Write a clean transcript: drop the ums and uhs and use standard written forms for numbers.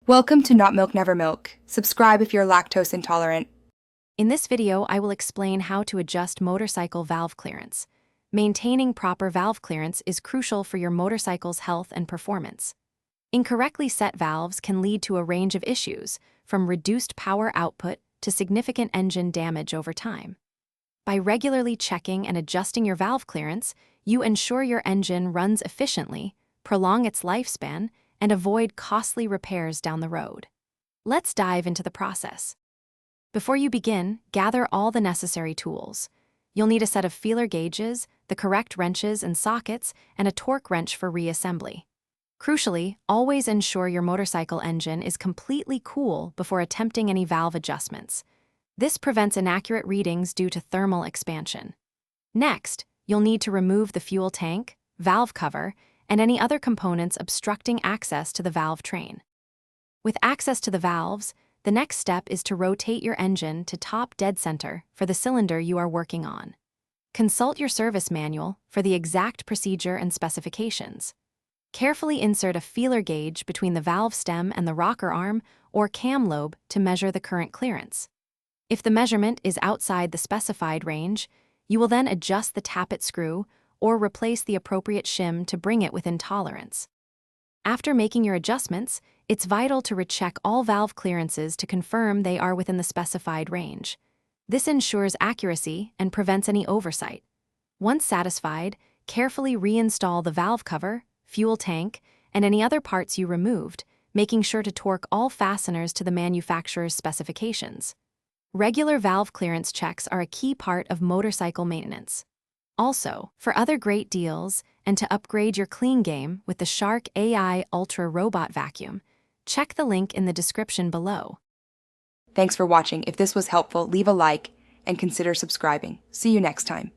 Welcome to Not Milk Never Milk. Subscribe if you're lactose intolerant. In this video, I will explain how to adjust motorcycle valve clearance. Maintaining proper valve clearance is crucial for your motorcycle's health and performance. Incorrectly set valves can lead to a range of issues, from reduced power output to significant engine damage over time. By regularly checking and adjusting your valve clearance, you ensure your engine runs efficiently, prolong its lifespan, and avoid costly repairs down the road. Let's dive into the process. Before you begin, gather all the necessary tools. You'll need a set of feeler gauges, the correct wrenches and sockets, and a torque wrench for reassembly. Crucially, always ensure your motorcycle engine is completely cool before attempting any valve adjustments. This prevents inaccurate readings due to thermal expansion. Next, you'll need to remove the fuel tank, valve cover, and any other components obstructing access to the valve train. With access to the valves, the next step is to rotate your engine to top dead center for the cylinder you are working on. Consult your service manual for the exact procedure and specifications. Carefully insert a feeler gauge between the valve stem and the rocker arm or cam lobe to measure the current clearance. If the measurement is outside the specified range, you will then adjust the tappet screw or replace the appropriate shim to bring it within tolerance. After making your adjustments, it's vital to recheck all valve clearances to confirm they are within the specified range. This ensures accuracy and prevents any oversight. Once satisfied, carefully reinstall the valve cover, fuel tank, and any other parts you removed, making sure to torque all fasteners to the manufacturer's specifications. Regular valve clearance checks are a key part of motorcycle maintenance. Also, for other great deals and to upgrade your clean game with the Shark AI Ultra Robot Vacuum, check the link in the description below. Thanks for watching. If this was helpful, leave a like and consider subscribing. See you next time.